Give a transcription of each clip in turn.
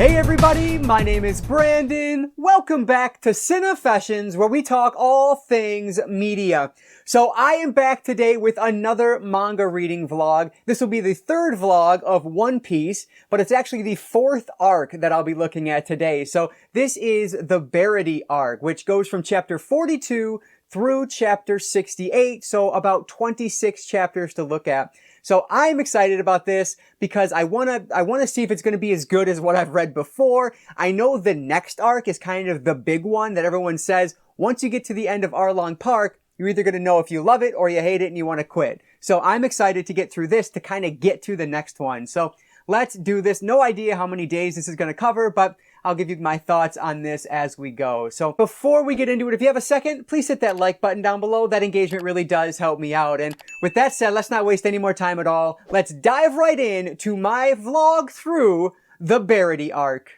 Hey everybody, my name is Brandon. Welcome back to Cinefessions, where we talk all things media. So I am back today with another manga reading vlog. This will be the third vlog of One Piece, but it's actually the fourth arc that I'll be looking at today. So this is the Baratie arc, which goes from chapter 42 through chapter 68, so about 26 chapters to look at. So I'm excited about this because I want to see if it's going to be as good as what I've read before. I know the next arc is kind of the big one that everyone says, once you get to the end of Arlong Park, you're either going to know if you love it or you hate it and you want to quit. So I'm excited to get through this to kind of get to the next one. So let's do this. No idea how many days this is going to cover, but I'll give you my thoughts on this as we go. So before we get into it, if you have a second, please hit that like button down below. That engagement really does help me out. And with that said, let's not waste any more time at all. Let's dive right in to my vlog through the Baratie arc.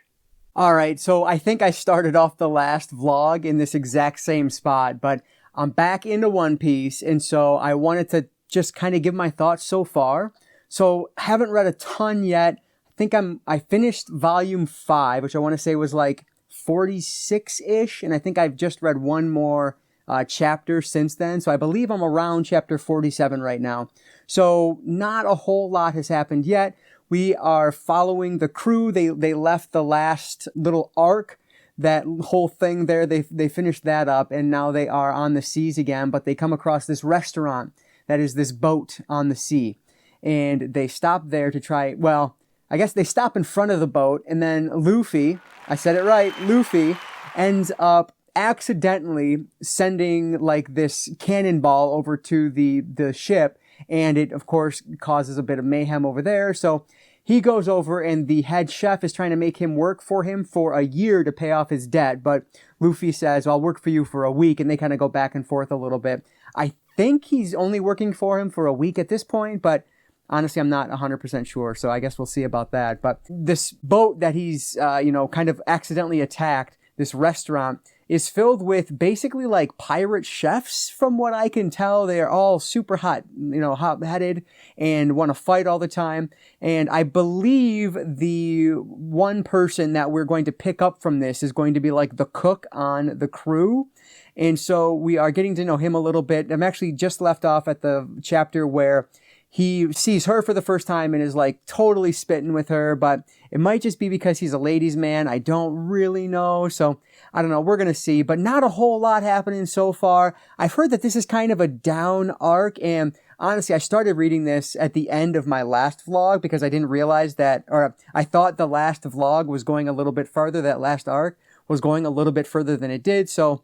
Alright, so I think I started off the last vlog in this exact same spot, but I'm back into One Piece, and so I wanted to just kind of give my thoughts so far. So haven't read a ton yet. I finished volume 5, which I want to say was like 46-ish, and I think I've just read one more chapter since then, so I believe I'm around chapter 47 right now. So not a whole lot has happened yet. We are following the crew. They left the last little arc, that whole thing there, they finished that up, and now they are on the seas again, but they come across this restaurant that is this boat on the sea, and they stop there to try, well, I guess they stop in front of the boat, and then Luffy, I said it right, Luffy ends up accidentally sending like this cannonball over to the ship, and it of course causes a bit of mayhem over there. So he goes over, and the head chef is trying to make him work for him for a year to pay off his debt, but Luffy says, well, I'll work for you for a week, and they kind of go back and forth a little bit. I think he's only working for him for a week at this point, but honestly, I'm not 100% sure, so I guess we'll see about that. But this boat that he's, kind of accidentally attacked, this restaurant, is filled with basically like pirate chefs, from what I can tell. They are all super hot, hot-headed, and want to fight all the time. And I believe the one person that we're going to pick up from this is going to be like the cook on the crew. And so we are getting to know him a little bit. I'm actually just left off at the chapter where he sees her for the first time and is like totally spitting with her, but it might just be because he's a ladies' man. I don't really know. So I don't know. We're going to see, but not a whole lot happening so far. I've heard that this is kind of a down arc, and honestly, I started reading this at the end of my last vlog because I didn't realize that, or I thought the last vlog was going a little bit farther. That last arc was going a little bit further than it did. So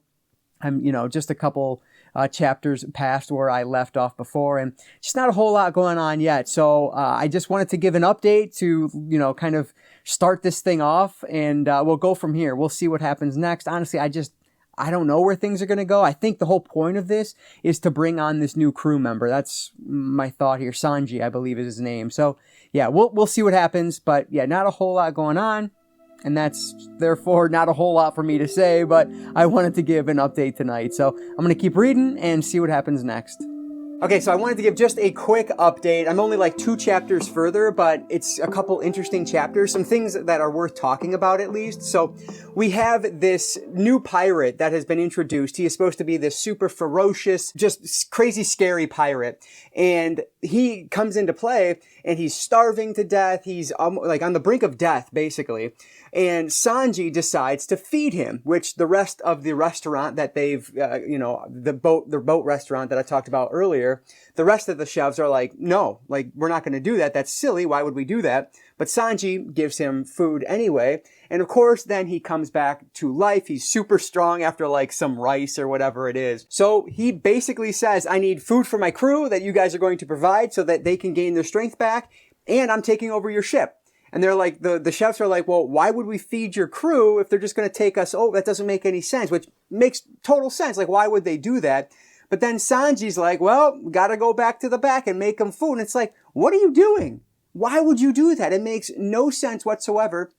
I'm, just a couple chapters past where I left off before, and just not a whole lot going on yet. So I just wanted to give an update to, kind of start this thing off, and we'll go from here. We'll see what happens next. Honestly, I don't know where things are going to go. I think the whole point of this is to bring on this new crew member. That's my thought here. Sanji, I believe, is his name. So yeah, we'll see what happens, but yeah, not a whole lot going on. And that's therefore not a whole lot for me to say, but I wanted to give an update tonight. So I'm going to keep reading and see what happens next. Okay, so I wanted to give just a quick update. I'm only like 2 chapters further, but it's a couple interesting chapters, some things that are worth talking about at least. So we have this new pirate that has been introduced. He is supposed to be this super ferocious, just crazy scary pirate. And he comes into play, and he's starving to death. He's like on the brink of death, basically. And Sanji decides to feed him, which the rest of the restaurant that they've, the boat restaurant that I talked about earlier, the rest of the chefs are like, no, like, we're not going to do that. That's silly. Why would we do that? But Sanji gives him food anyway. And of course, then he comes back to life. He's super strong after like some rice or whatever it is. So he basically says, I need food for my crew that you guys are going to provide so that they can gain their strength back. And I'm taking over your ship. And they're like, the chefs are like, well, why would we feed your crew if they're just going to take us? Oh, that doesn't make any sense, which makes total sense. Like, why would they do that? But then Sanji's like, well, got to go back to the back and make them food. And it's like, what are you doing? Why would you do that? It makes no sense whatsoever.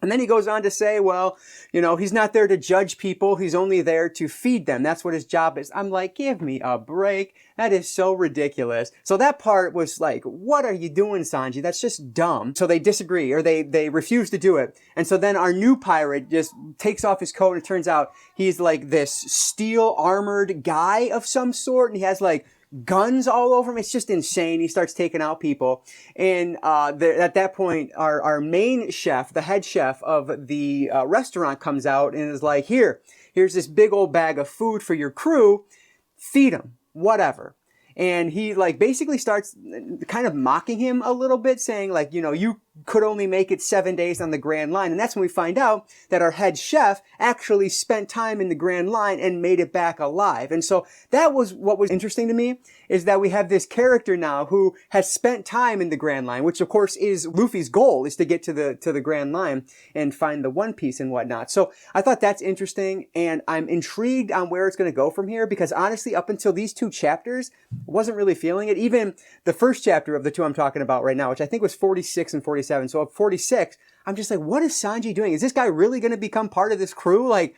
And then he goes on to say, well, you know, he's not there to judge people. He's only there to feed them. That's what his job is. I'm like, give me a break. That is so ridiculous. So that part was like, what are you doing, Sanji? That's just dumb. So they disagree, or they refuse to do it. And so then our new pirate just takes off his coat, and it turns out he's like this steel armored guy of some sort. And he has like guns all over him. It's just insane. He starts taking out people. And at that point, our main chef, the head chef of the restaurant, comes out and is like, here's this big old bag of food for your crew. Feed them, whatever. And he like basically starts kind of mocking him a little bit, saying like, you know, you could only make it 7 days on the Grand Line. And that's when we find out that our head chef actually spent time in the Grand Line and made it back alive. And so that was what was interesting to me, is that we have this character now who has spent time in the Grand Line, which of course is Luffy's goal, is to get to the Grand Line and find the One Piece and whatnot. So I thought that's interesting, and I'm intrigued on where it's going to go from here, because honestly, up until these 2 chapters, wasn't really feeling it. Even the first chapter of the 2 I'm talking about right now, which I think was 46 and 47. So at 46, I'm just like, what is Sanji doing? Is this guy really going to become part of this crew? Like,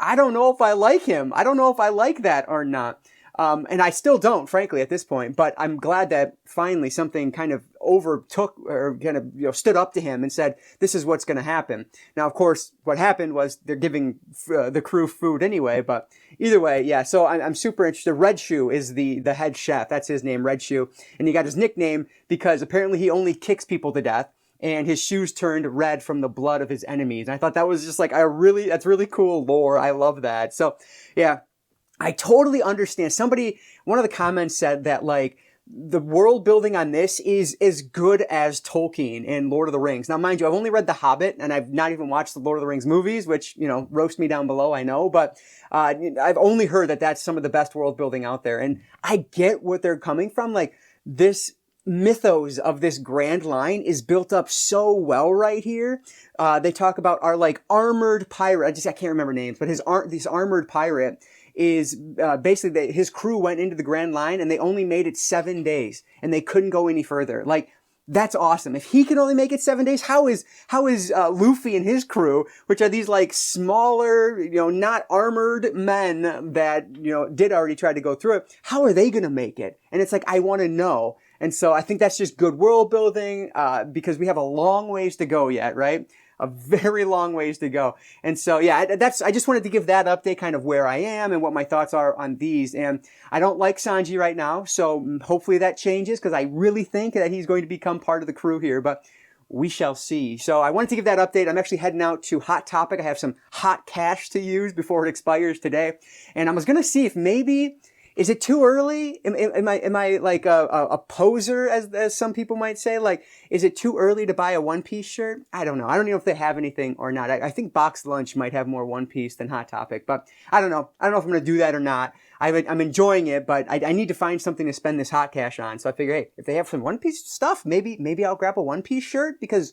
I don't know if I like him. I don't know if I like that or not. And I still don't, frankly, at this point. But I'm glad that finally something kind of overtook, or kind of, you know, stood up to him and said, this is what's going to happen. Now, of course, what happened was they're giving the crew food anyway. But either way, yeah. So I'm super interested. Red Shoe is the head chef. That's his name, Red Shoe. And he got his nickname because apparently he only kicks people to death, and his shoes turned red from the blood of his enemies. And I thought that was just like, that's really cool lore. I love that. So yeah, I totally understand. One of the comments said that like, the world building on this is as good as Tolkien and Lord of the Rings. Now, mind you, I've only read The Hobbit, and I've not even watched the Lord of the Rings movies, which, you know, roast me down below, I know, but I've only heard that that's some of the best world building out there. And I get what they're coming from. Like, this mythos of this Grand Line is built up so well right here. They talk about our like armored pirate. I can't remember names, but this armored pirate is basically his crew went into the Grand Line and they only made it 7 days, and they couldn't go any further. Like, that's awesome. If he can only make it 7 days, how is Luffy and his crew, which are these like smaller, you know, not armored men that, you know, did already try to go through it, how are they going to make it? And it's like, I want to know. And so I think that's just good world building, because we have a long ways to go yet, right? A very long ways to go. And so, yeah, I just wanted to give that update, kind of where I am and what my thoughts are on these. And I don't like Sanji right now, so hopefully that changes, because I really think that he's going to become part of the crew here, but we shall see. So I wanted to give that update. I'm actually heading out to Hot Topic. I have some hot cash to use before it expires today. And I was going to see if maybe, is it too early? Am I like a poser, as some people might say? Like, is it too early to buy a One Piece shirt? I don't know. I don't know if they have anything or not. I think Box Lunch might have more One Piece than Hot Topic, but I don't know. I don't know if I'm going to do that or not. I'm enjoying it, but I need to find something to spend this hot cash on. So I figure, hey, if they have some One Piece stuff, maybe I'll grab a One Piece shirt, because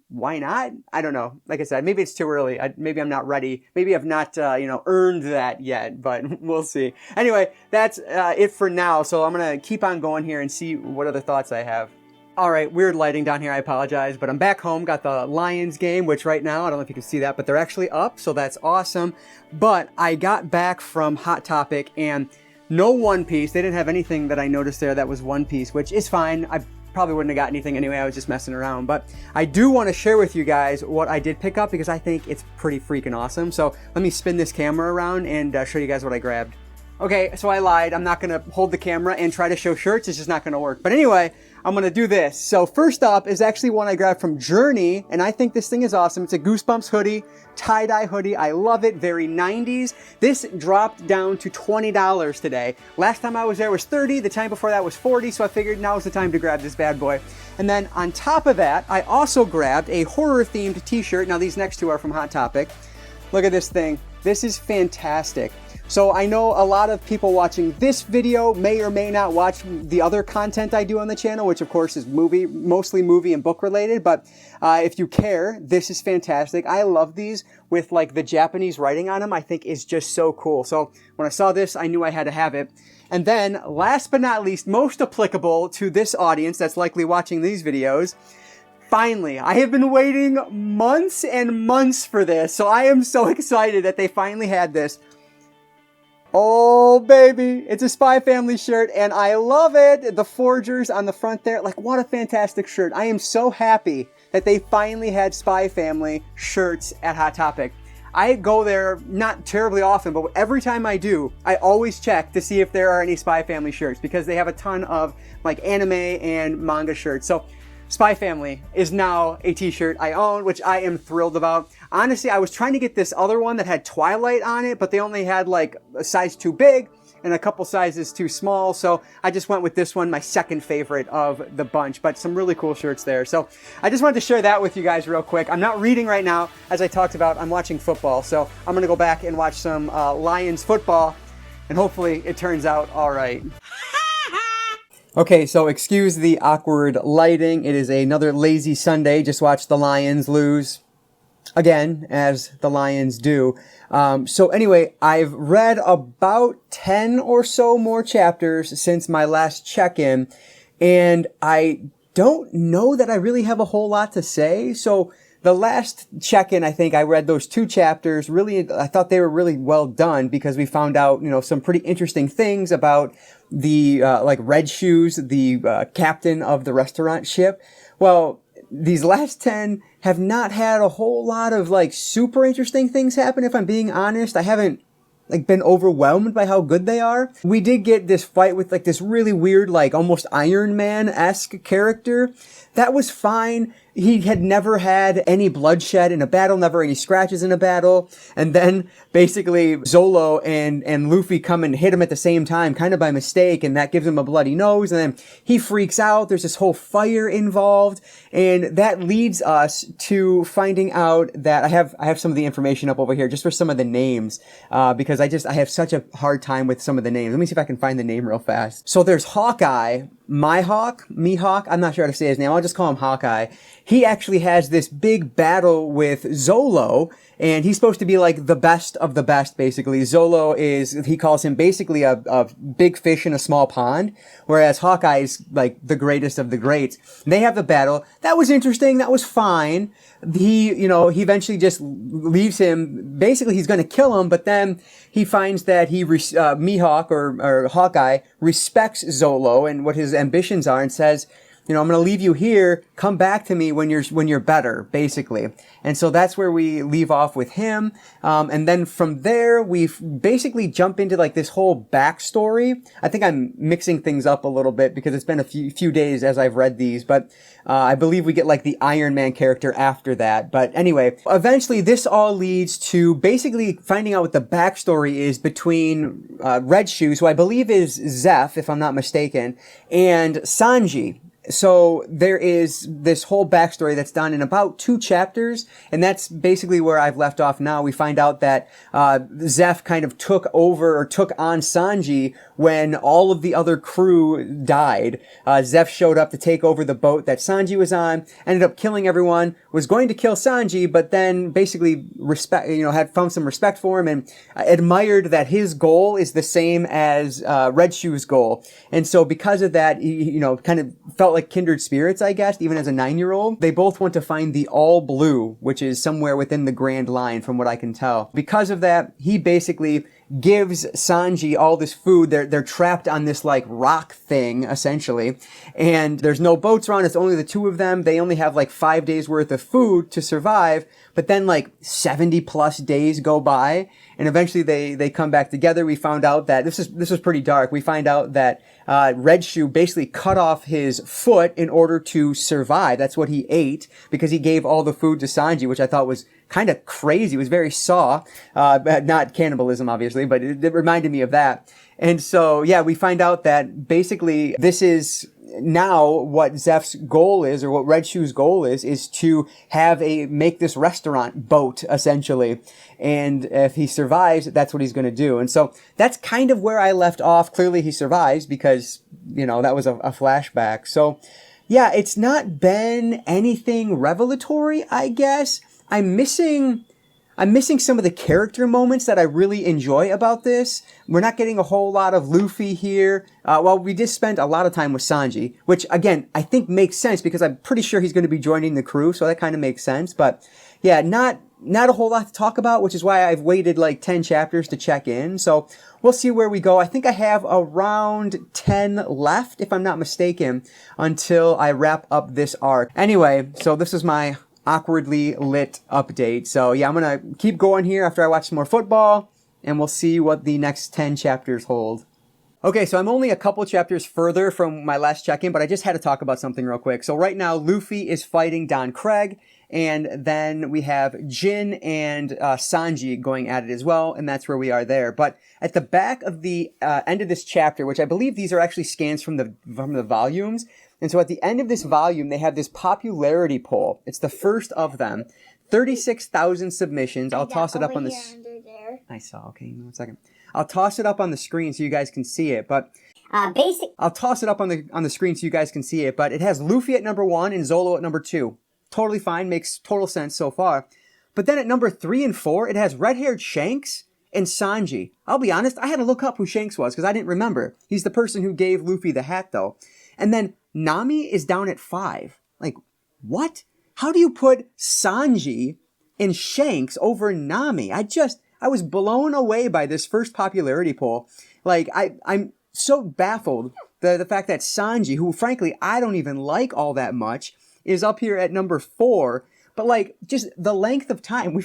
why not? I don't know. Like I said, maybe it's too early. Maybe I'm not ready. Maybe I've not, earned that yet, but we'll see. Anyway, that's it for now. So I'm going to keep on going here and see what other thoughts I have. All right, weird lighting down here. I apologize, but I'm back home. Got the Lions game, which right now, I don't know if you can see that, but they're actually up, so that's awesome. But I got back from Hot Topic and no One Piece. They didn't have anything that I noticed there that was One Piece, which is fine. I probably wouldn't have got anything anyway. I was just messing around. But I do want to share with you guys what I did pick up, because I think it's pretty freaking awesome. So let me spin this camera around and show you guys what I grabbed. Okay, so I lied. I'm not going to hold the camera and try to show shirts. It's just not going to work. But anyway, I'm going to do this. So first up is actually one I grabbed from Journey, and I think this thing is awesome. It's a Goosebumps hoodie, tie-dye hoodie. I love it. Very 90s. This dropped down to $20 today. Last time I was there was $30. The time before that was $40, so I figured now is the time to grab this bad boy. And then on top of that, I also grabbed a horror-themed t-shirt. Now these next two are from Hot Topic. Look at this thing. This is fantastic. So I know a lot of people watching this video may or may not watch the other content I do on the channel, which of course is mostly movie and book related. But if you care, this is fantastic. I love these with like the Japanese writing on them. I think is just so cool. So when I saw this, I knew I had to have it. And then last but not least, most applicable to this audience that's likely watching these videos, finally, I have been waiting months and months for this, so I am so excited that they finally had this. Oh, baby, it's a Spy Family shirt, and I love it. The Forgers on the front there, like, what a fantastic shirt. I am so happy that they finally had Spy Family shirts at Hot Topic. I go there not terribly often, but every time I do, I always check to see if there are any Spy Family shirts, because they have a ton of, like, anime and manga shirts. So Spy Family is now a t-shirt I own, which I am thrilled about. Honestly, I was trying to get this other one that had Twilight on it, but they only had like a size too big and a couple sizes too small. So I just went with this one, my second favorite of the bunch, but some really cool shirts there. So I just wanted to share that with you guys real quick. I'm not reading right now. As I talked about, I'm watching football. So I'm going to go back and watch some Lions football, and hopefully it turns out all right. Okay, so excuse the awkward lighting. It is another lazy Sunday. Just watched the Lions lose again, as the Lions do. So anyway, I've read about 10 or so more chapters since my last check-in, and I don't know that I really have a whole lot to say. So the last check-in, I think I read those 2 chapters. Really, I thought they were really well done, because we found out, some pretty interesting things about the, like Red Shoes, the, captain of the restaurant ship. Well, these last 10 have not had a whole lot of, like, super interesting things happen, if I'm being honest. I haven't, like, been overwhelmed by how good they are. We did get this fight with, like, this really weird, like, almost Iron Man-esque character. That was fine. He had never had any bloodshed in a battle, never any scratches in a battle. And then basically Zolo and Luffy come and hit him at the same time, kind of by mistake, and that gives him a bloody nose. And then he freaks out. There's this whole fire involved. And that leads us to finding out that I have some of the information up over here just for some of the names, because I have such a hard time with some of the names. Let me see if I can find the name real fast. So there's Hawkeye, Mihawk, I'm not sure how to say his name. I'll just call him Hawkeye. He actually has this big battle with Zolo, and he's supposed to be like the best of the best, basically. Zolo he calls him basically a big fish in a small pond, whereas Hawkeye is like the greatest of the greats. And they have the battle. That was interesting. That was fine. He eventually just leaves him. Basically, he's going to kill him, but then he finds that Mihawk or Hawkeye respects Zolo and what his ambitions are, and says, I'm going to leave you here. Come back to me when you're better, basically. And so that's where we leave off with him. And then from there, we basically jump into like this whole backstory. I think I'm mixing things up a little bit because it's been a few days as I've read these, but I believe we get like the Iron Man character after that. But anyway, eventually this all leads to basically finding out what the backstory is between Red Shoes, who I believe is Zeph, if I'm not mistaken, and Sanji. So there is this whole backstory that's done in about 2 chapters, and that's basically where I've left off now. We find out that Zeph kind of took on Sanji when all of the other crew died. Zeph showed up to take over the boat that Sanji was on, ended up killing everyone, was going to kill Sanji, but then basically had found some respect for him and admired that his goal is the same as Red Shoe's goal. And so because of that, he kind of felt like kindred spirits, I guess, even as a 9-year-old. They both want to find the All Blue, which is somewhere within the Grand Line, from what I can tell. Because of that, he basically gives Sanji all this food. They're trapped on this like rock thing, essentially. And there's no boats around. It's only the 2 of them. They only have like 5 days worth of food to survive. But then like 70 plus days go by, and eventually they come back together. We found out that this was pretty dark. We find out that Red Shoe basically cut off his foot in order to survive. That's what he ate, because he gave all the food to Sanji, which I thought was kind of crazy. It was very Saw, not cannibalism, obviously, but it reminded me of that. And so, yeah, we find out that basically this is now what Zeph's goal is, or what Red Shoe's goal is to make this restaurant boat, essentially. And if he survives, that's what he's going to do. And so that's kind of where I left off. Clearly he survives because, that was a flashback. So yeah, it's not been anything revelatory, I guess. I'm missing I'm missing some of the character moments that I really enjoy about this. We're not getting a whole lot of Luffy here. Well, we just spent a lot of time with Sanji, which again, I think makes sense because I'm pretty sure he's going to be joining the crew. So that kind of makes sense. But yeah, not a whole lot to talk about, which is why I've waited like 10 chapters to check in. So we'll see where we go. I think I have around 10 left, if I'm not mistaken, until I wrap up this arc. Anyway, so this is my awkwardly lit update. So yeah, I'm gonna keep going here after I watch some more football, and we'll see what the next 10 chapters hold. Okay, so I'm only a couple chapters further from my last check-in, but I just had to talk about something real quick. So right now, Luffy is fighting Don Craig, and then we have Jin and Sanji going at it as well, and that's where we are there. But at the back of the end of this chapter, which I believe these are actually scans from the volumes, and so at the end of this volume, they have this popularity poll. It's the first of them. 36,000 submissions. I'll toss it up on this. I saw. Okay, give me 1 second. I'll toss it up on the screen so you guys can see it. But I'll toss it up on the screen so you guys can see it. But it has Luffy at number 1 and Zolo at number 2. Totally fine. Makes total sense so far. But then at number 3 and 4, it has red-haired Shanks and Sanji. I'll be honest, I had to look up who Shanks was because I didn't remember. He's the person who gave Luffy the hat, though. And then Nami is down at 5. Like, what? How do you put Sanji and Shanks over Nami? I was blown away by this first popularity poll. Like, I'm so baffled. The fact that Sanji, who frankly I don't even like all that much, is up here at number 4. But like, just the length of time,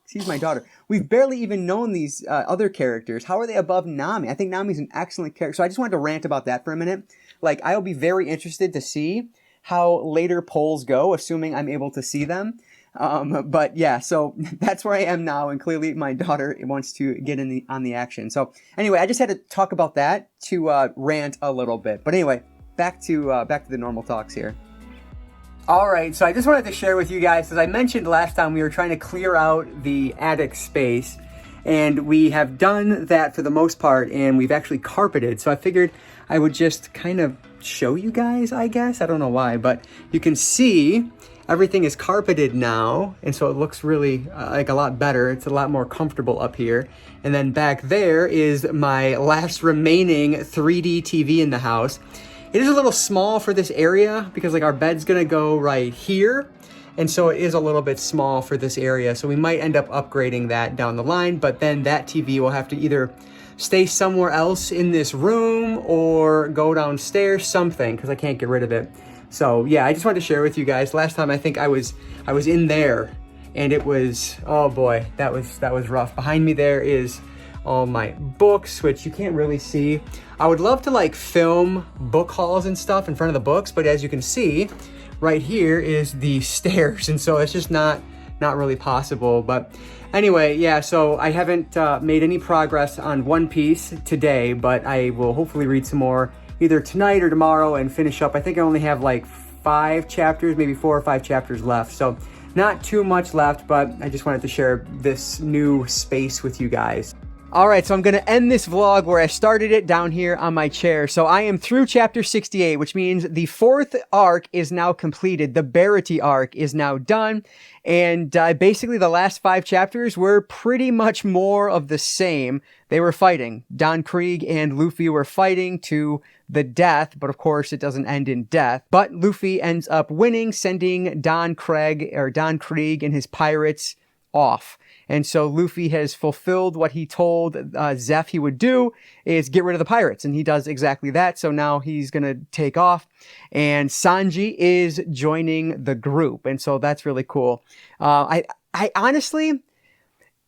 excuse my daughter, we've barely even known these other characters. How are they above Nami? I think Nami's an excellent character. So I just wanted to rant about that for a minute. Like, I'll be very interested to see how later polls go, assuming I'm able to see them. But yeah, so that's where I am now, and clearly my daughter wants to get on the action. So anyway, I just had to talk about that to rant a little bit. But anyway, back to the normal talks here. All right, so I just wanted to share with you guys, as I mentioned last time, we were trying to clear out the attic space, and we have done that for the most part, and we've actually carpeted. So I figured I would just kind of show you guys, I guess. I don't know why, but you can see everything is carpeted now, and so it looks really like a lot better. It's a lot more comfortable up here. And then back there is my last remaining 3D TV in the house. It is a little small for this area because like our bed's gonna go right here, and so it is a little bit small for this area. So we might end up upgrading that down the line, but then that TV will have to either stay somewhere else in this room or go downstairs, something, because I can't get rid of it. So yeah, I just wanted to share with you guys. Last time I think I was in there, and it was, oh boy, that was rough. Behind me there is all my books, which you can't really see. I would love to like film book hauls and stuff in front of the books, but as you can see, right here is the stairs, and so it's just not really possible. But anyway, yeah, so I haven't made any progress on One Piece today, but I will hopefully read some more either tonight or tomorrow and finish up. I think I only have like 5 chapters, maybe 4 or 5 chapters left, so not too much left, but I just wanted to share this new space with you guys. All right, so I'm going to end this vlog where I started it, down here on my chair. So I am through chapter 68, which means the 4th arc is now completed. The Baratie arc is now done. And basically the last 5 chapters were pretty much more of the same. They were fighting. Don Krieg and Luffy were fighting to the death, but of course it doesn't end in death. But Luffy ends up winning, sending Don Krieg and his pirates off. And so Luffy has fulfilled what he told Zeph he would do, is get rid of the pirates. And he does exactly that. So now he's going to take off. And Sanji is joining the group. And so that's really cool. I honestly,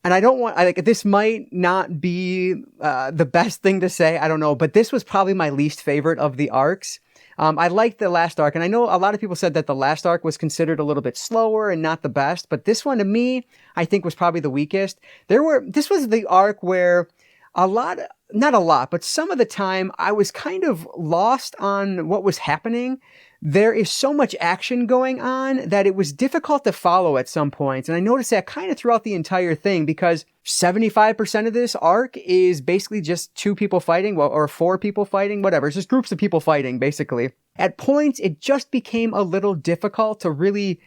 and I don't want, this might not be the best thing to say. I don't know. But this was probably my least favorite of the arcs. I liked the last arc, and I know a lot of people said that the last arc was considered a little bit slower and not the best, but this one to me, I think was probably the weakest. This was the arc where not a lot, but some of the time I was kind of lost on what was happening. There is so much action going on that it was difficult to follow at some points. And I noticed that kind of throughout the entire thing, because 75% of this arc is basically just 2 people fighting, or 4 people fighting, whatever. It's just groups of people fighting, basically. At points, it just became a little difficult to really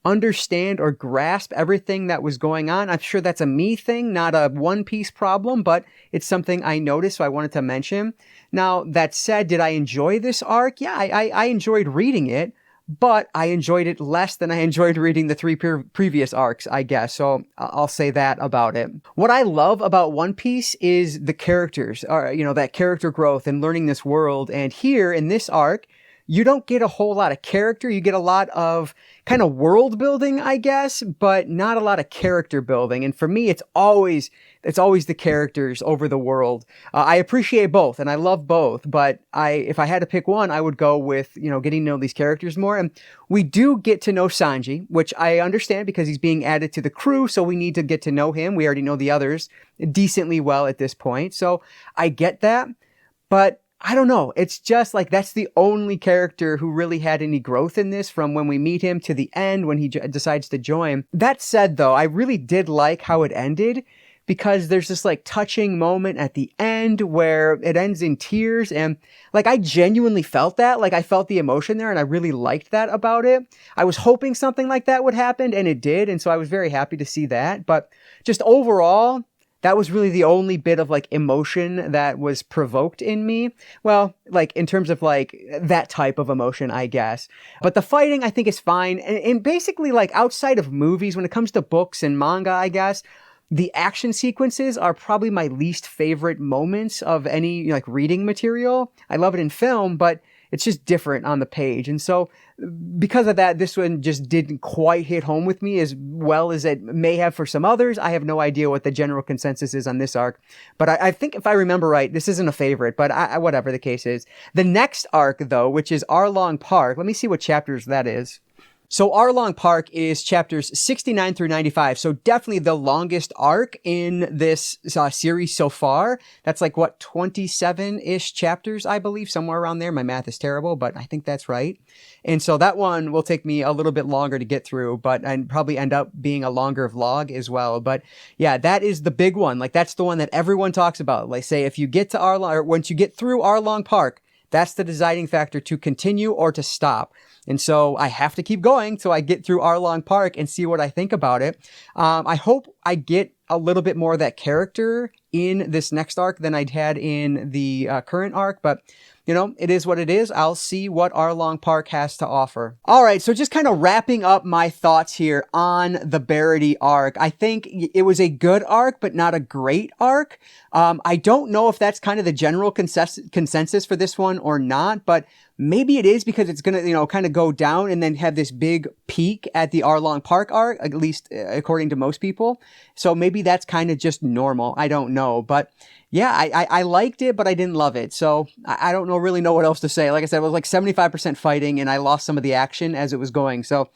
understand or grasp everything that was going on. I'm sure that's a me thing, not a One Piece problem, but it's something I noticed, so I wanted to mention. Now, that said, did I enjoy this arc? Yeah, I enjoyed reading it, but I enjoyed it less than I enjoyed reading the three previous arcs, I guess. So I'll say that about it. What I love about One Piece is the characters, or, that character growth and learning this world. And here in this arc, you don't get a whole lot of character. You get a lot of kind of world building, I guess, but not a lot of character building. And for me, it's always the characters over the world. I appreciate both and I love both, but if I had to pick one, I would go with, getting to know these characters more. And we do get to know Sanji, which I understand because he's being added to the crew. So we need to get to know him. We already know the others decently well at this point. So I get that, but I don't know. It's just like that's the only character who really had any growth in this from when we meet him to the end when he decides to join. That said, though, I really did like how it ended because there's this like touching moment at the end where it ends in tears. And like I genuinely felt that. Like I felt the emotion there and I really liked that about it. I was hoping something like that would happen and it did. And so I was very happy to see that. But just overall, that was really the only bit of like emotion that was provoked in me. Well, like in terms of like that type of emotion, I guess. But the fighting I think is fine. And basically like outside of movies, when it comes to books and manga, I guess, the action sequences are probably my least favorite moments of any like reading material. I love it in film, but it's just different on the page. And so because of that, this one just didn't quite hit home with me as well as it may have for some others. I have no idea what the general consensus is on this arc, but I think if I remember right, this isn't a favorite, but whatever the case is. The next arc though, which is Arlong Park, let me see what chapters that is. So Arlong Park is chapters 69 through 95. So definitely the longest arc in this series so far. That's like what, 27-ish chapters, I believe, somewhere around there. My math is terrible, but I think that's right. And so that one will take me a little bit longer to get through, and probably end up being a longer vlog as well. But yeah, that is the big one. Like that's the one that everyone talks about. Like say if you get to Arlong, or once you get through Arlong Park, that's the deciding factor to continue or to stop. And so I have to keep going till I get through Arlong Park and see what I think about it. I hope I get a little bit more of that character in this next arc than I'd had in the current arc, but it is what it is. I'll see what Arlong Park has to offer. All right, so just kind of wrapping up my thoughts here on the Baratie arc. I think it was a good arc, but not a great arc. I don't know if that's kind of the general consensus for this one or not, but maybe it is because it's going to, kind of go down and then have this big peak at the Arlong Park arc, at least according to most people. So maybe that's kind of just normal. I don't know. But yeah, I liked it, but I didn't love it. So I don't really know what else to say. Like I said, it was like 75% fighting and I lost some of the action as it was going. So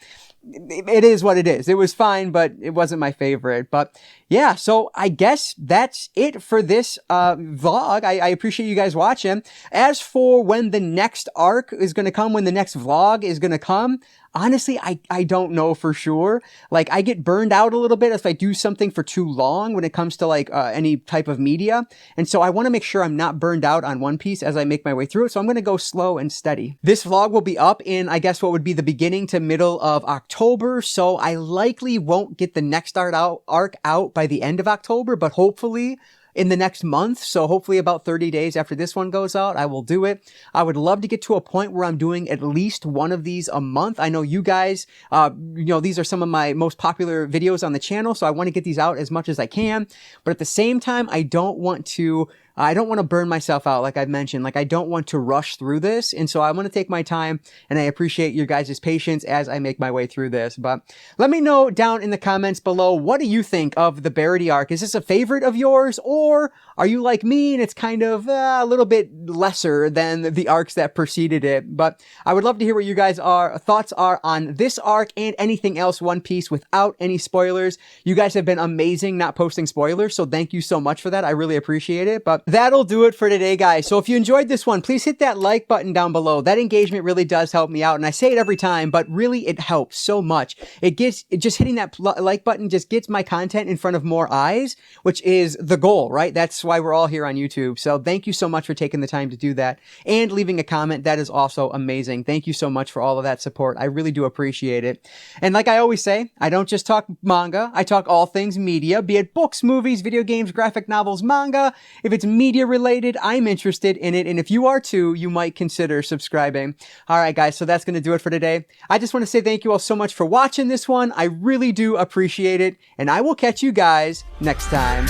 it is what it is. It was fine, but it wasn't my favorite. But yeah, so I guess that's it for this vlog. I appreciate you guys watching. As for when the next arc is going to come, when the next vlog is going to come, honestly, I don't know for sure. Like I get burned out a little bit if I do something for too long when it comes to like any type of media. And so I want to make sure I'm not burned out on One Piece as I make my way through it. So I'm going to go slow and steady. This vlog will be up in, I guess, what would be the beginning to middle of October. So I likely won't get the next arc out by the end of October, but hopefully in the next month. So hopefully about 30 days after this one goes out, I will do it. I would love to get to a point where I'm doing at least one of these a month. I know you guys, these are some of my most popular videos on the channel. So I want to get these out as much as I can. But at the same time, I don't want to burn myself out. Like I've mentioned, like I don't want to rush through this. And so I want to take my time and I appreciate your guys' patience as I make my way through this. But let me know down in the comments below, what do you think of the Baratie arc? Is this a favorite of yours or are you like me and it's kind of a little bit lesser than the arcs that preceded it? But I would love to hear what you guys thoughts are on this arc and anything else One Piece without any spoilers. You guys have been amazing not posting spoilers. So thank you so much for that. I really appreciate it. But That'll do it for today, guys. So if you enjoyed this one, please hit that like button down below. That engagement really does help me out. And I say it every time, but really it helps so much. Just hitting that like button just gets my content in front of more eyes, which is the goal, right? That's why we're all here on YouTube. So thank you so much for taking the time to do that and leaving a comment. That is also amazing. Thank you so much for all of that support. I really do appreciate it. And like I always say, I don't just talk manga. I talk all things media, be it books, movies, video games, graphic novels, manga. If it's media related, I'm interested in it. And if you are too, you might consider subscribing. All right, guys. So that's going to do it for today. I just want to say thank you all so much for watching this one. I really do appreciate it. And I will catch you guys next time.